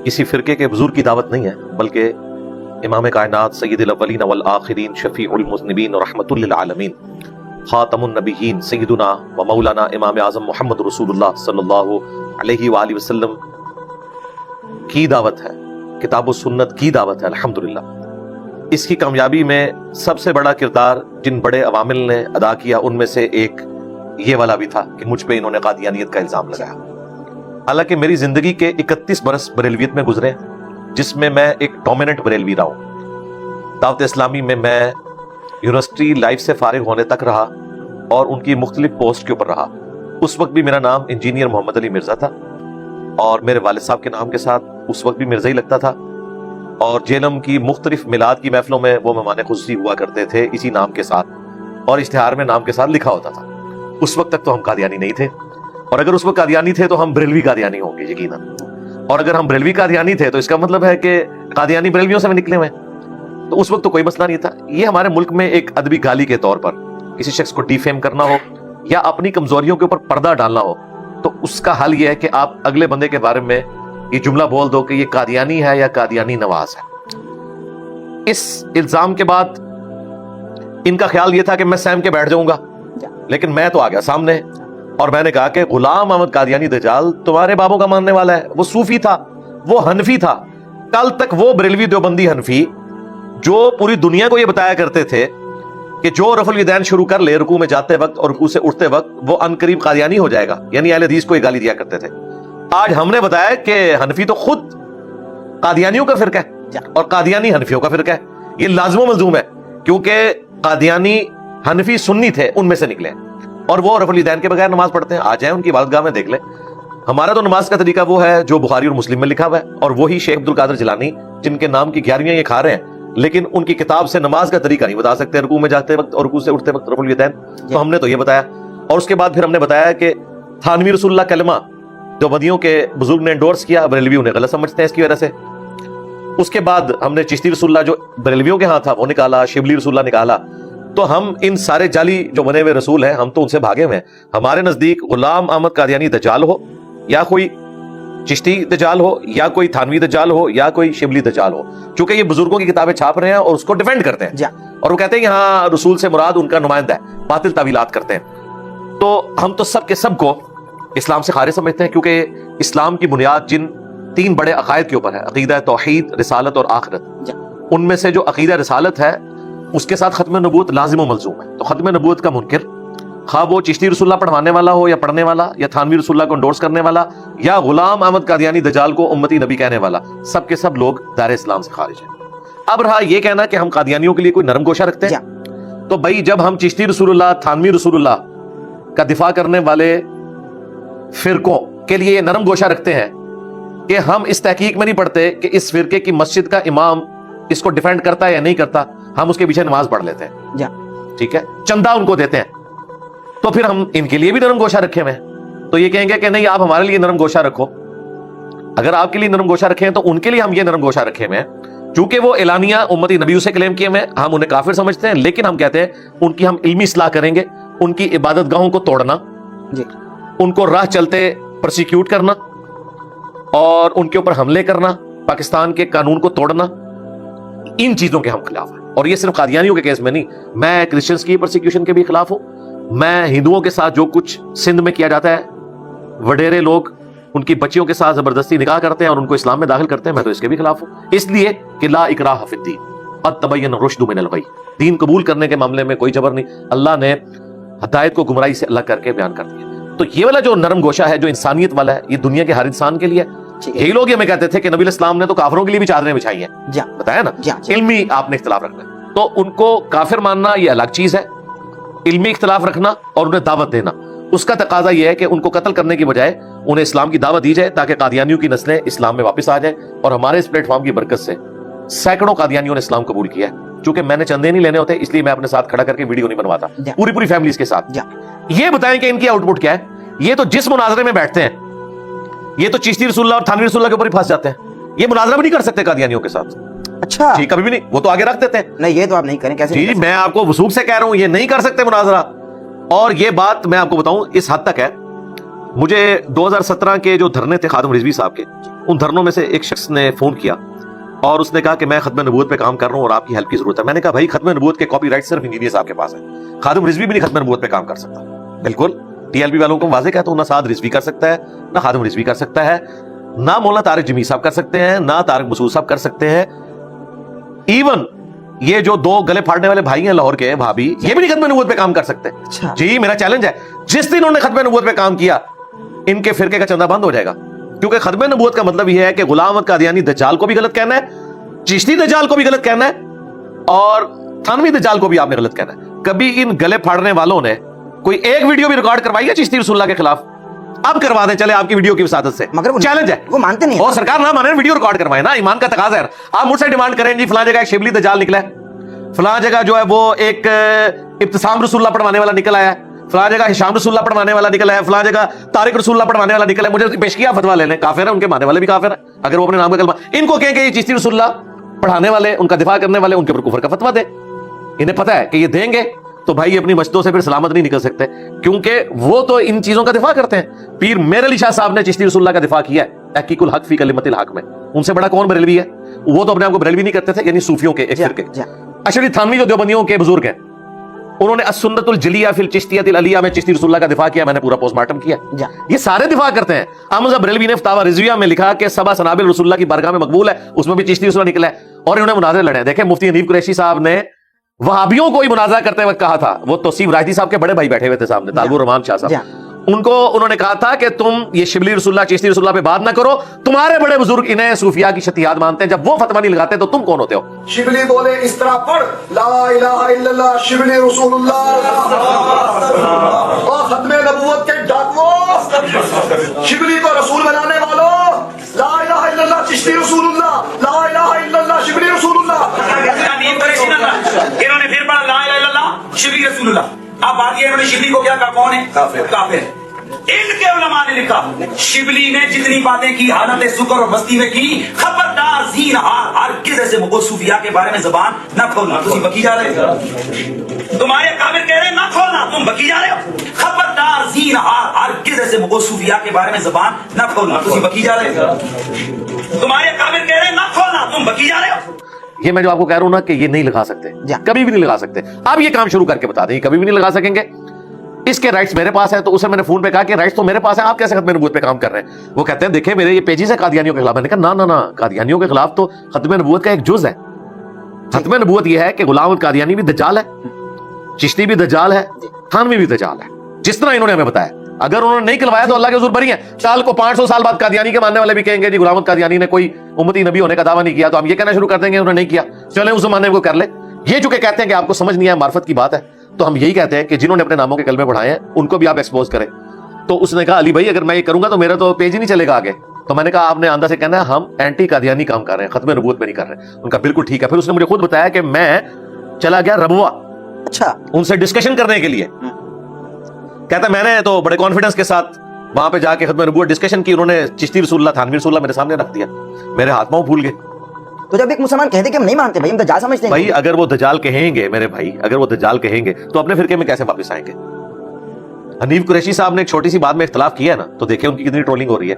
किसी फिरके के बुजुर्ग की दावत नहीं है, बल्कि इमाम कायनात सय्यदुल अव्वलीन वल आखिरीन शफीउल मुज़निबीन रहमतुल लिल आलमीन खातमुन नबिय्यीन सय्यदुना व मौलाना इमाम आज़म मोहम्मद रसूलुल्लाह सल्लल्लाहु अलैहि वसल्लम की दावत है, किताब व सुन्नत की दावत है। अल्हम्दुलिल्लाह इसकी कामयाबी में सबसे बड़ा किरदार जिन बड़े अवामिल ने अदा किया, उनमें से एक ये वाला भी था कि मुझ पे इन्होंने कादियानियत का इल्जाम लगाया। हालांकि मेरी जिंदगी के 31 बरस बरेलवियत में गुजरे, जिसमें मैं एक डोमिनेंट बरेलवी रहा हूँ। दावत इस्लामी में मैं यूनिवर्सिटी लाइफ से फारिग होने तक रहा और उनकी मुख्तलिफ पोस्ट के ऊपर रहा। उस वक्त भी मेरा नाम इंजीनियर मोहम्मद अली मिर्जा था और मेरे वालिद साहब के नाम के साथ उस वक्त भी मिर्जा ही लगता था, और जेलम की मुख्तलिफ मिलाद की महफिलों में वो मेहमान खुसूसी हुआ करते थे इसी नाम के साथ, और इश्तिहार में नाम के साथ लिखा होता था। उस वक्त तक तो हम कादियानी नहीं थे, और अगर उस वक्त कादियानी थे तो हम बरेलवी कादियानी होंगे यकीनन, और अगर हम बरेलवी कादियानी थे तो इसका मतलब है कि कादियानी बरेलवियों से निकले हुए। तो उस वक्त तो कोई मसला नहीं था। ये हमारे मुल्क में एक अदबी गाली के तौर पर किसी शख्स को डिफेम करना हो या अपनी कमजोरियों के ऊपर पर्दा डालना हो, तो उसका हल यह है कि आप अगले बंदे के बारे में ये जुमला बोल दो कि ये कादियानी है या कादियानी नवाज है। इस इल्जाम के बाद इनका ख्याल यह था कि मैं सहम के बैठ जाऊंगा, लेकिन मैं तो आ गया सामने और मैंने कहा कि गुलाम अहमद कादियानी दज्जाल तुम्हारे बाबों का मानने वाला है। वो सूफी था, वो हनफी था। कल तक वो बरेलवी देवबंदी हनफी जो पूरी दुनिया को ये बताया करते थे कि जो रफुल यदैन शुरू कर ले रुकू में जाते वक्त और रुकू से उठते वक्त वो अनकरीब कादियानी हो जाएगा, यानी अहले हदीस को ये गाली दिया करते थे। आज हमने बताया कि हनफी तो खुद कादियानियों का फिरका है और कादियानी हनफियों का फिरका है। ये लाज़िम मलज़ूम है, क्योंकि कादियानी हनफी सुन्नी थे, उनमें से निकले और वो रफुल यदैन के बगैर नमाज पढ़ते हैं। आ जाए उनकी इबादतगाह में देख ले। हमारा तो नमाज का तरीका वो है जो बुखारी और मुस्लिम में लिखा हुआ है, और वही शेख अब्दुल कादिर जिलानी जिनके नाम की 11वीं ये खा रहे हैं, लेकिन उनकी किताब से नमाज का तरीका नहीं बता सकते, रुकू में जाते वक्त और रुकू से उठते वक्त रफुल यदैन। तो हमने तो ये बताया, और उसके बाद फिर हमने बताया कि थानवी रसूलुल्लाह कलमा देवबंदियों के बुजुर्ग ने एंडोर्स किया, बरेलवी उन्हें गलत समझते हैं इसकी वजह से। उसके बाद हमने चिश्ती रसूलुल्लाह जो बरेलवियों के हाथ था वो निकाला, शिबली रसूलुल्लाह निकाला। तो हम इन सारे जाली जो बने हुए रसूल हैं, हम तो उनसे भागे हुए हैं। हमारे नजदीक गुलाम अहमद कादियानी दज्जाल हो या कोई चिश्ती दज्जाल हो या कोई थानवी दज्जाल हो या कोई शिबली दज्जाल हो, चूंकि ये बुजुर्गों की किताबें छाप रहे हैं और उसको डिफेंड करते हैं और वो कहते हैं कि हाँ रसूल से मुराद उनका नुमाइंदा है, बातिल तावीलात करते हैं। तो हम तो सब के सब को इस्लाम से खारिज समझते हैं, क्योंकि इस्लाम की बुनियाद जिन 3 बड़े अकायद के ऊपर है, अकीदा तौहीद, रिसालत और आखिरत, उनमें से जो अकीदा रिसालत है उसके साथ खत्म नबूवत लाजिम व मलज़ूम है। तो खत्म नबूवत का मुनकिर, खा वो चिश्ती रसूलुल्लाह पढ़वाने वाला हो या पढ़ने वाला, या थानवी रसूलुल्लाह को एंडोर्स करने वाला, या गुलाम अहमद कादियानी दज्जाल को उम्मती नबी कहने वाला, सब के सब लोग दायरे इस्लाम से खारिज हैं। अब रहा ये कहना कि हम कादियानियों के लिए कोई नरम गोशा रखते हैं, तो भाई जब हम चिश्ती रसूलुल्लाह, थानवी रसूलुल्लाह का दिफा करने वाले फिरकों के लिए नरम गोशा रखते हैं कि हम इस तहकीक में नहीं पढ़ते कि इस फिरके की मस्जिद का इमाम इसको डिफेंड करता है या नहीं करता, हम उसके पीछे नमाज पढ़ लेते हैं, ठीक है, चंदा उनको देते हैं, तो फिर हम इनके लिए भी नरम गोशा रखे हुए हैं। तो ये कहेंगे कि नहीं आप हमारे लिए नरम गोशा रखो। अगर आपके लिए नरम गोशा रखे हैं तो उनके लिए हम ये नरम गोशा रखे हुए हैं, चूंकि वो एलानिया उम्मती नबी से क्लेम किए हुए, हम उन्हें काफिर समझते हैं, लेकिन हम कहते हैं उनकी हम इल्मी इस्लाह करेंगे। उनकी इबादत गाहों को तोड़ना, उनको राह चलते प्रोसिक्यूट करना और उनके ऊपर हमले करना, पाकिस्तान के कानून को तोड़ना, इन चीजों के हम खिलाफ हैं। और ये सिर्फ कादियानियों के केस में नहीं, मैं क्रिश्चियंस की प्रोसिक्यूशन के भी खिलाफ हूं। मैं हिंदुओं के साथ जो कुछ सिंध में किया जाता है, वडेरे लोग उनकी बच्चियों के साथ जबरदस्ती निकाह करते हैं और उनको इस्लाम में दाखिल करते हैं, मैं तो इसके भी खिलाफ हूं। इसलिए कि ला इकराह फिद्दीन क़द तबय्यन रुश्दु मिनल गय, दीन कबूल करने के मामले में कोई जबर नहीं, अल्लाह ने हदायत को गुमराही से अलग करके बयान कर दिया। तो ये वाला जो नरम गोशा है, जो इंसानियत वाला है, ये दुनिया के हर इंसान के लिए। यही लोग ये हमें कहते थे कि नबी इस्लाम ने तो काफिरों के लिए भी चादरें बिछाई हैं, बताया ना, इल्मी आपने इख्तिलाफ रखना है। तो उनको काफिर मानना ये अलग चीज है, इल्मी इख्तिलाफ रखना और उन्हें दावत देना, उसका तकाजा यह है कि उनको कत्ल करने की बजाय उन्हें इस्लाम की दावत दी जाए, ताकि कादियानियों की नस्लें इस्लाम में वापस आ जाए। और हमारे इस प्लेटफॉर्म की बरकत से सैकड़ों कादियानियों ने इस्लाम कबूल किया है। चूंकि मैंने चंदे नहीं लेने होते, इसलिए मैं अपने साथ खड़ा करके वीडियो नहीं बनवाता, पूरी फैमिली के साथ। ये बताएं कि इनकी आउटपुट क्या है। ये तो जिस मुनाजरे में बैठते हैं, ये तो चिश्ती रसूलुल्लाह और थानवी रसूलुल्लाह के ऊपर ही फंस जाते हैं। ये मुनाजरा भी नहीं कर सकते कादियानियों के साथ। अच्छा जी, कभी भी नहीं, वो तो आगे रख देते हैं। नहीं, ये तो आप नहीं करें, कैसे? जी, मैं आपको वसूख से कह रहा हूं, ये नहीं कर सकते मुनाजरा। और ये बात मैं आपको बताऊं इस हद तक है مجھے 2017 کے جو دھرنے تھے خادم رضوی صاحب کے، ان دھرنوں میں سے ایک شخص نے فون کیا اور اس نے کہا کہ میں ختم نبوت پہ کام کر رہا ہوں اور آپ کی ہیلپ کی ضرورت ہے. میں نے کہا بھائی ختم نبوت کے کاپی رائٹ صرف انجینئر صاحب کے پاس ہے، خادم رضوی بھی نہیں ختم نبوت پہ کام کر سکتا. بالکل ٹی ایل پی والوں کو واضح کہتا ہوں، نہ سعد رضوی کر سکتا ہے، نہ خادم رضوی کر سکتا ہے، نہ مولانا طارق جمیل صاحب کر سکتے ہیں، نہ طارق مسعود صاحب کر سکتے ہیں. ایون یہ جو دو گلے پھاڑنے والے بھائی ہیں لاہور کے بھابی، یہ بھی نہیں ختم نبوت پہ کام کر سکتے. جی میرا چیلنج ہے، جس دن انہوں نے ختم نبوت پہ کام کیا ان کے فرقے کا چندہ بند ہو جائے گا. کیونکہ ختم نبوت کا مطلب یہ ہے کہ غلام احمد قادیانی دجال کو بھی غلط کہنا ہے، چشتی دجال کو بھی غلط کہنا ہے، اور تھانوی دجال کو بھی آپ نے غلط کہنا ہے. کبھی ان گلے پھاڑنے والوں نے کوئی ایک ویڈیو بھی ریکارڈ کروائی ہے چشتی رسول اللہ کے خلاف؟ اب کروا دیں چلے آپ کی ویڈیو کی وساطت سے، مگر چیلنج ہے. وہ مانتے نہیں، اور سرکار نہ مانے ویڈیو ریکارڈ کروائے نا، ایمان کا تقاضا ہے. آپ مجھ سے ڈیمانڈ کریں جی فلاں جگہ ایک شبلی دجال نکلا ہے، فلاں جگہ جو ہے وہ ایک ابتسام رسول اللہ پڑھوانے والا نکل آیا ہے، فلاں جگہ ہشام رسول اللہ پڑھوانے والا نکلا ہے، فلاں جگہ طارق رسول اللہ پڑھوانے والا نکلا ہے. مجھے پیش کیا فتویٰ لینے، کافر ہے، ان کے ماننے والے بھی کافر ہیں. اگر وہ اپنے نام کا کلمہ ان کو کہیں کہ یہ چشتی رسول اللہ پڑھانے والے، ان کا دفاع کرنے والے، ان کے اوپر کفر کا فتویٰ دے. انہیں پتہ ہے کہ یہ دیں گے تو بھائی اپنی مسجدوں سے پھر سلامت نہیں نکل سکتے، کیونکہ وہ تو ان چیزوں کا دفاع کرتے ہیں. پیر میر علی شاہ صاحب نے چشتی رسول اللہ کا دفاع کیا ہے تحقیق الحق فی کلمۃ الحق میں. ان سے بڑا کون بریلوی ہے؟ وہ تو اپنے آپ کو بریلوی نہیں کرتے تھے، یعنی صوفیوں کے ایک فرقے. اشعری تھانوی جو دیوبندیوں کے بزرگ ہیں، انہوں نے السنت الجلیہ فی الچشتیۃ العلیہ میں چشتی رسول اللہ کا دفاع کیا. میں نے پورا پوسٹ مارٹم کیا. یہ سارے دفاع کرتے ہیں. احمد بریلوی نے فتاوی رضویہ میں لکھا کہ سبع سنابل رسول اللہ کی بارگاہ میں مقبول ہے، اس میں بھی چشتی رسول اللہ نکلا ہے، اور انہوں نے مناظرے لڑے ہیں. دیکھیں مفتی حنیف قریشی صاحب نے وہابیوں کو ہی مناظرہ کرتے وقت کہا تھا، وہ توصیف راجدی صاحب کے بڑے بھائی بیٹھے ہوئے تھے سامنے، طالب الرحمان شاہ صاحب، ان کو انہوں نے کہا تھا کہ تم یہ شبلی رسول اللہ چشتی رسول اللہ پہ بات نہ کرو، تمہارے بڑے بزرگ انہیں صوفیاء کی شتیات مانتے ہیں، جب وہ فتویٰ نہیں لگاتے تو تم کون ہوتے ہو؟ شبلی بولے اس طرح پڑھ لا الہ الا اللہ شبلی رسول اللہ، اور ختم نبوت کے ڈاکووں شبلی کو رسول بنانے والوں، لا الہ الا اللہ چشتی رسول اللہ، لا الہ الا اللہ شبلی رسول اللہ. انہوں نے پھر پڑھا لا الہ الا اللہ شبلی رسول اللہ. اب بات یہ انہوں نے شبلی کو کیا کہا، کون ہے؟ کافر. ان کے علماء نے لکھا شبلی نے جتنی باتیں کی حالت سکر اور مستی میں کی، خبردار زینہار ہرگز ایسے صوفیاء کے بارے میں زبان نہ کھولنا. تم بکی جا رہے ہو، تمہارے کافر کہہ رہے ہیں نہ کھولنا، تم بکی جا رہے ہو. خبردار زینہار ہرگز ایسے صوفیاء کے بارے میں زبان نہ کھولنا. تم بکی جا رہے ہو، تمہارے کافر کہہ رہے ہیں نہ کھولنا، تم بکی جا رہے ہو. یہ میں جو آپ کو کہہ رہا ہوں نا کہ یہ نہیں لگا سکتے، کبھی بھی نہیں لگا سکتے. آپ یہ کام شروع کر کے بتا دیں کبھی بھی نہیں لگا سکیں گے. اس کے رائٹس میرے پاس ہے، تو اسے میں نے فون پہ کہا کہ رائٹس تو میرے پاس ہے، آپ کیسے ختم نبوت پہ کام کر رہے ہیں؟ وہ کہتے ہیں دیکھیں میرے یہ پیجز ہے قادیانیوں کے خلاف. میں نے کہا نہ قادیانیوں کے خلاف تو ختم نبوت کا ایک جز ہے. ختم نبوت یہ ہے کہ غلام احمد قادیانی بھی دجال ہے، چشتی بھی دجال ہے، تھانوی بھی دجال ہے، جس طرح انہوں نے ہمیں بتایا. اگر انہوں نے نہیں کھلوایا تو اللہ کے حضور بری ہیں. سال کو 500 سال بعد قادیانی کے ماننے والے بھی کہیں گے جی غلام احمد قادیانی نے کوئی امتی نبی ہونے کا دعویٰ نہیں کیا، تو ہم یہ کہنا شروع کر دیں گے انہوں نے نہیں کیا، چلیں اس زمانے کو کر لے. یہ چونکہ کہتے ہیں کہ آپ کو سمجھ نہیں آیا، معرفت کی بات ہے، تو ہم یہی کہتے ہیں کہ جنہوں نے اپنے ناموں کے کلمے پڑھائے ہیں ان کو بھی آپ ایکسپوز کریں. تو اس نے کہا علی بھائی اگر میں یہ کروں گا تو میرا تو پیج ہی نہیں چلے گا آگے. تو میں نے کہا آپ نے آندہ سے کہنا ہے ہم اینٹی قادیانی کام کر رہے ہیں، ختم نبوت پہ نہیں کر رہے. ان کا بالکل ٹھیک ہے. پھر اس نے مجھے خود بتایا کہ میں چلا گیا ربوہ، اچھا ان سے ڈسکشن کرنے کے لیے. کہتا میں نے تو بڑے کانفیڈنس کے ساتھ وہاں پہ جا کے ختم نبوت ڈسکشن کی. انہوں نے چشتی رسول اللہ تھانوی رسول اللہ میرے سامنے رکھ دیا، میرے ہاتھ پاؤں پھول گئے. تو جب ایک مسلمان کہتے کہ ہم نہیں مانتے بھائی، ہم دجال سمجھتے ہیں بھائی، اگر وہ دجال کہیں گے میرے بھائی، اگر وہ دجال کہیں گے تو اپنے فرقے میں کیسے واپس آئیں گے؟ حنیف قریشی صاحب نے ایک چھوٹی سی بات میں اختلاف کیا ہے نا، تو دیکھیں ان کی کتنی ٹرولنگ ہو رہی ہے.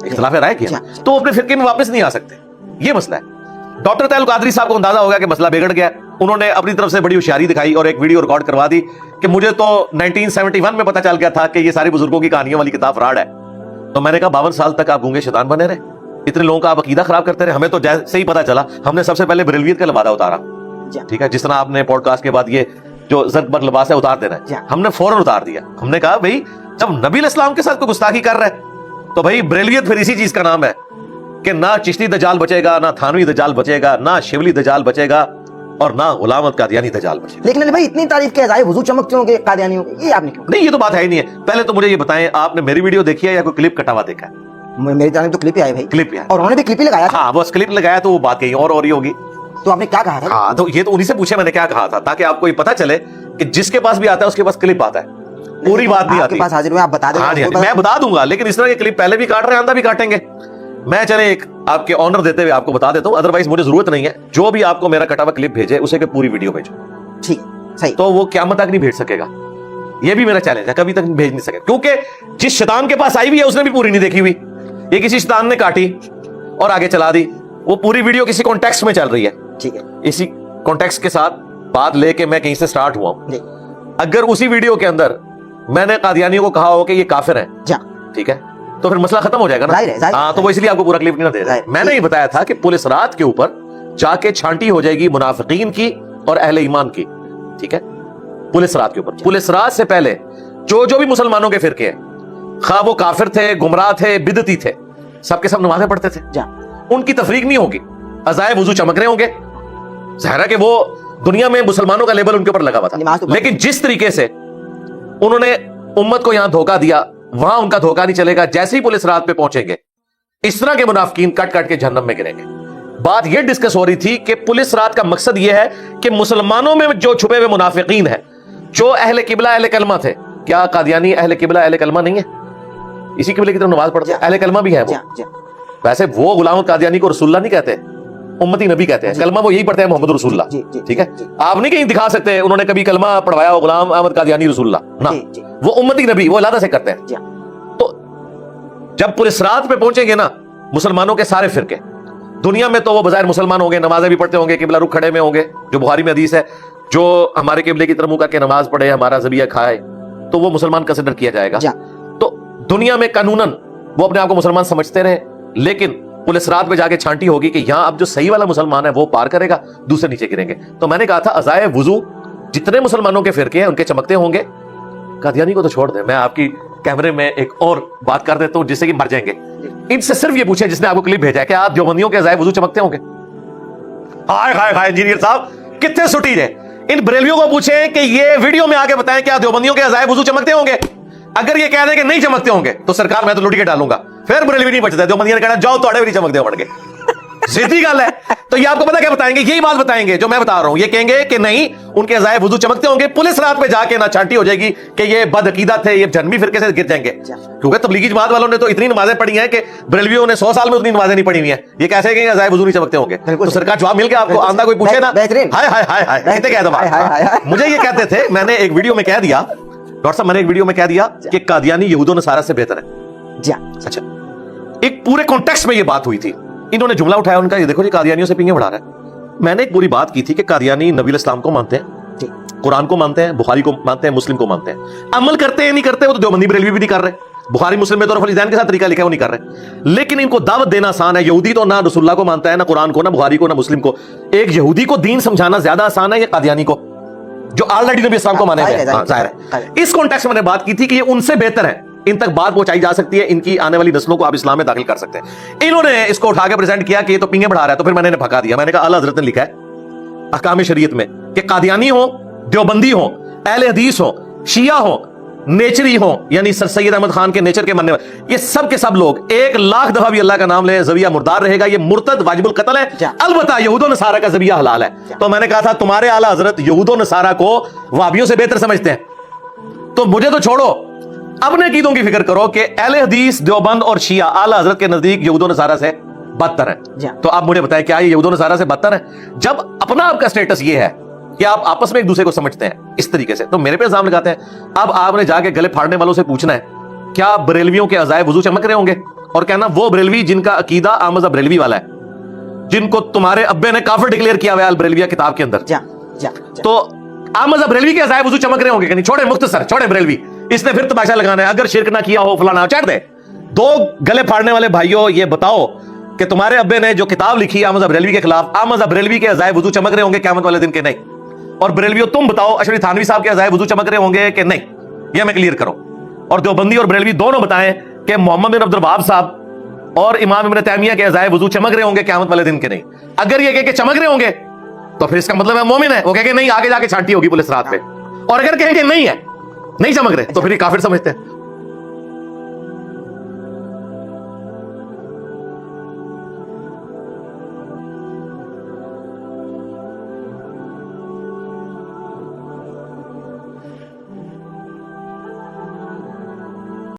اختلاف رائے کیا تو اپنے فرقے میں واپس نہیں آ سکتے. یہ مسئلہ ہے. ڈاکٹر طاہر القادری صاحب کو اندازہ ہو گیا کہ مسئلہ بگڑ گیا. انہوں نے اپنی طرف سے بڑی ہوشیاری دکھائی اور ایک ویڈیو ریکارڈ کروا دی کہ مجھے تو 1971 میں پتہ چل گیا تھا کہ یہ ساری بزرگوں کی کہانیوں والی کتاب فراڈ ہے. تو میں نے کہا 52 سال تک آپ گونگے شیطان بنے رہے، اتنے لوگوں کا آپ عقیدہ خراب کرتے رہے. ہمیں تو جیسے ہی پتہ چلا ہم نے سب سے پہلے بریلویت کا لبادہ اتارا. ٹھیک ہے، جس طرح آپ نے پوڈ کاسٹ کے بعد یہ جو زرد بر لباس ہے اتار دینا ہے، ہم نے فوراً اتار دیا. ہم نے کہا بھائی جب نبی علیہ السلام کے ساتھ کوئی گستاخی کر رہا ہے تو بھائی بریلویت پھر اسی چیز کا نام ہے کہ نہ چشتی دجال بچے گا، نہ تھانوی دجال بچے گا، نہ شبلی دجال بچے گا، اور نہ غلام احمد قادیانی دجال بچے گا. لیکن علی بھائی اتنی تعریف کے ظاہر وضو چمکتے ہوں گے قادیانیوں کے، یہ آپ نے کیوں؟ نہیں، یہ تو بات ہے ہی نہیں ہے. پہلے تو مجھے یہ بتائیں آپ نے میری ویڈیو دیکھی ہے یا کوئی کلپ کٹا ہوا دیکھا ہے؟ میری جانب تو کلپ ہی آئے بھائی، کلپ ہی آئے، اور انہوں نے بھی کلپ ہی لگایا. ہاں بس کلپ لگایا تو وہ بات کہیں اور ہو رہی ہوگی. تو آپ نے کیا کہا تھا؟ ہاں تو یہ تو انہی سے پوچھے میں نے کیا کہا تھا، تاکہ آپ کو یہ پتا چلے کہ جس کے پاس بھی آتا ہے اس کے پاس کلپ آتا ہے، پوری بات نہیں آتی. آپ کے پاس حاضر ہوئے، آپ بتا دیں. ہاں جی میں بتا دوں گا، لیکن اس طرح کے کلپ پہلے بھی کاٹ رہے ہیں، آندہ بھی کاٹیں گے. میں چلے ایک آپ کے آنر دیتے ہوئے آپ کو بتا دیتا ہوں، ادروائز مجھے ضرورت نہیں ہے. جو بھی آپ کو میرا کٹا ہوا کلپ بھیجے اسے کہ پوری ویڈیو بھیجو، ٹھیک صحیح، تو وہ قیامت تک نہیں بھیج سکے گا. ये भी मेरा चैलेंज है, कभी तक भेज नहीं सके, क्योंकि जिस शैतान के पास आई हुई है उसने भी पूरी नहीं देखी हुई, ये किसी शैतान ने काटी और आगे चला दी। वो पूरी वीडियो किसी कॉन्टेक्स्ट में चल रही है, ठीक है इसी कॉन्टेक्स्ट के साथ बात लेके मैं कहीं से स्टार्ट हुआ हूं। जी अगर उसी वीडियो के अंदर मैंने कादियानियों को कहा हो कि ये काफिर हैं, जी ठीक है, तो फिर मसला खत्म हो जाएगा ना। जाहिर है, जाहिर है। हाँ, तो वो इसलिए आपको पूरा क्लिप नहीं दे रहा है। मैंने ही बताया था कि पुलिस रात के ऊपर जाके छांटी हो जाएगी मुनाफिकीन की और अहले ईमान की, ठीक है, पुलिस रात के ऊपर। पुलिस रात से पहले जो भी मुसलमानों के फिरके हैं, खा वो काफिर थे, गुमराह थे, बिदती थे, सबके सब नमाजें पढ़ते थे, जी उनकी तफरीक नहीं होगी, अज़ाए वुजू चमक रहे होंगे। ज़ाहिर है कि वो दुनिया में मुसलमानों का लेबल उनके ऊपर लगा हुआ नमाज था, तो लेकिन जिस तरीके से उन्होंने उम्मत को यहां धोखा दिया, वहां उनका धोखा नहीं चलेगा। जैसे ही पुलिस रात पे पहुंचेंगे, इस तरह के मुनाफिकीन कट कट के जहन्नम में गिरेंगे। बात यह डिस्कस हो रही थी कि पुलिस रात का मकसद यह है कि मुसलमानों में जो छुपे हुए मुनाफिकीन हैं, जो अहले किबला अहले कलमा थे, क्या कादियानी अहले किबला अहले कलमा नहीं है? इसी किबले की तरफ नमाज पढ़ते हैं, अहले कलमा भी है वो। वैसे वो गुलाम कादियानी को रसूलुल्लाह नहीं कहते, उम्मती नबी कहते हैं। कलमा वो यही पढ़ते हैं, मोहम्मद रसूलुल्लाह, ठीक है। आप नहीं कहीं दिखा सकते उन्होंने कभी कलमा पढ़वाया हो गुलाम अहमद कादियानी रसूलुल्लाह ना, वो उम्मती नबी, वो अलादा से करते हैं। तो जब पुलिस रात पे पहुंचेंगे ना मुसलमानों के सारे फिरके, दुनिया में तो वो बजाय मुसलमान होंगे, नमाजें भी पढ़ते होंगे, किबला रुख खड़े में होंगे, जो बुखारी में हदीस है, जो हमारे किबले की तरफ मुंह करके नमाज पढ़े, हमारा ज़बिया खाए, तो वो मुसलमान कंसिडर किया जाएगा। तो दुनिया में कानूनन वो अपने आप को मुसलमान समझते रहे, लेकिन पुलिस रात में जाके छांटी होगी कि यहां अब जो सही वाला मुसलमान है वो पार करेगा, दूसरे नीचे गिरेंगे। तो मैंने कहा था अज़ाए वुजू जितने मुसलमानों के फिरके हैं उनके चमकते होंगे। कादियानी को तो छोड़ दे, मैं आपकी कैमरे में एक और बात कर देता हूं जिससे कि मर जाएंगे। इनसे सिर्फ ये पूछे जिसने आपको क्लिप भेजा है कि आप देवबंदियों के अज़ाए वुजू चमकते होंगे? हाय हाय हाय इंजीनियर साहब कितने सुटी है। इन बरेलवियों को पूछे कि ये वीडियो में आके बताएं क्या देवबंदियों के अज़ाए वुजू चमकते होंगे? अगर ये कह दें कि नहीं चमकते होंगे तो सरकार मैं तो लुट के डालूंगा, फिर बरेलवी नहीं बचता। देवबंदियों ने कहना जाओ तोड़े भी नहीं चमकते हो के। सीधी गल है। तो ये आपको पता क्या बताएंगे? यही बात बताएंगे जो मैं बता रहा हूं। ये कहेंगे कि नहीं उनके अज़ाए वुजू चमकते होंगे। पुलिस रात में जाके ना छांटी हो जाएगी कि ये बदअकीदा थे, ये जन्मी फिरके से गिर जाएंगे, क्योंकि तबलीगी जमात वालों ने तो इतनी नमाजें पढ़ी हैं कि बरेलवियों ने 100 साल में उतनी नमाजें नहीं पढ़ी हुई हैं। ये कैसे कहेंगे अज़ाए वुजू नहीं चमकते होंगे? तो सरकार जवाब मिल गया आपको, आंदा कोई पूछे ना हाय हाय हाय हाय कहते क्या दबा। मुझे ये कहते थे, मैंने एक वीडियो में कह दिया, डॉक्टर साहब मैंने एक वीडियो में कह दिया कि कादियानी यहूदों नसारा से बेहतर है। अच्छा, एक पूरे कॉन्टेक्स्ट में ये बात हुई थी, इन्होंने जुमला उठाया उनका, ये देखो जी कादियानियों से पिंगे बढ़ा रहा है। मैंने एक पूरी बात की थी कि कादियानी नबी इस्लाम को मानते हैं, कुरान को मानते हैं, बुखारी को मानते हैं, मुस्लिम को मानते हैं। अमल करते हैं नहीं करते वो तो देवबंदी बरेलवी भी नहीं कर रहे। बुखारी मुस्लिम में तो रफ़ अल-ज़ैन के साथ तरीका लिखा है वो नहीं कर रहे, लेकिन इनको दावत देना आसान है। यहूदी तो ना रसूलुल्लाह को मानता है, ना कुरान को, ना बुखारी को, ना मुस्लिम को। एक यहूदी को दीन समझाना ज्यादा आसान है या कादियानी को जो ऑलरेडी नबी इस्लाम को माने हुए हैं? जाहिर है। इस कॉन्टेक्स्ट में मैंने बात की थी कि ये उनसे बेहतर है, इन तक बात पहुंचाई जा सकती है, इनकी आने वाली नस्लों को आप इस्लाम में दाखिल कर सकते हैं। इन्होंने इसको उठा के प्रेजेंट किया कि ये तो पिंगे बढ़ा रहा है, तो फिर मैंने इन्हें भगा दिया। मैंने कहा आला हज़रत ने लिखा है अहकाम शरीयत में कि कादियानी हो, देवबंदी हो, अहले हदीस हो, शिया हो, नेचरी हो, यानी सर सैयद अहमद खान के नेचर के मानने वाले, ये सब के सब लोग 1,00,000 दफा भी अल्लाह का नाम ले ज़बिया मुर्दार रहेगा, ये मुर्तद वाजिबुल कत्ल है। अलबत्ता यहूदो नसारा का ज़बिया हलाल है। तो मैंने कहा था तुम्हारे आला हज़रत यहूदो नसारा को वाबियों से बेहतर समझते हैं, तो मुझे तो छोड़ो, अपने अकीदों की फिक्र करो कि अहले हदीस, देवबंद और शिया आला हज़रत के नजदीक यहूदो नसारा से बदतर है। तो आप मुझे बताएं क्या ये यहूदो नसारा से बदतर है? जब अपना आपका स्टेटस ये है कि आप आपस में एक दूसरे को समझते हैं इस तरीके से, तो मेरे पे इल्जाम लगाते हैं। अब आपने जाके गले फाड़ने वालों से पूछना है क्या बरेलवियों के अज़ाए वुजू चमक रहे होंगे, और कहना वो बरेलवी जिनका अकीदा आमज़ा बरेलवी वाला है, जिनको तुम्हारे अब्बे ने काफिर डिक्लेयर किया हुआ है अल बरेलविया किताब के अंदर, तो आमज़ा बरेलवी के अज़ाए वुजू चमक रहे होंगे कि नहीं? छोड़े मुख्तसर, छोड़े बरेलवी, इसने फिर तमाशा लगाना है, अगर शिरक ना किया हो फलाना चढ़ दे। दो गले फाड़ने वाले भाइयों ये बताओ कि तुम्हारे अब्बे ने जो किताब लिखी आमज़ा बरेलवी के खिलाफ, आमज़ा बरेलवी के अज़ाए वुजू चमक रहे होंगे क़यामत वाले दिन के नहीं? और बरेलवियों तुम बताओ अशरफ थानवी साहब के अज़ाए वुजू चमक रहे होंगे कि नहीं? ये मैं क्लियर करो। और देवबंदी और बरेलवी दोनों बताएं कि मोहम्मद बिन अब्दुल वहाब साहब और इमाम इब्न तैमिया के अज़ाए वुजू चमक रहे होंगे क़यामत वाले दिन के नहीं? अगर ये कह के चमक रहे होंगे तो फिर इसका मतलब है मोमिन है। वो कह के नहीं, आगे जाके छांटी होगी पुलिस रात पे। और अगर कहेंगे नहीं है, नहीं चमक रहे, तो फिर ये काफिर समझते हैं।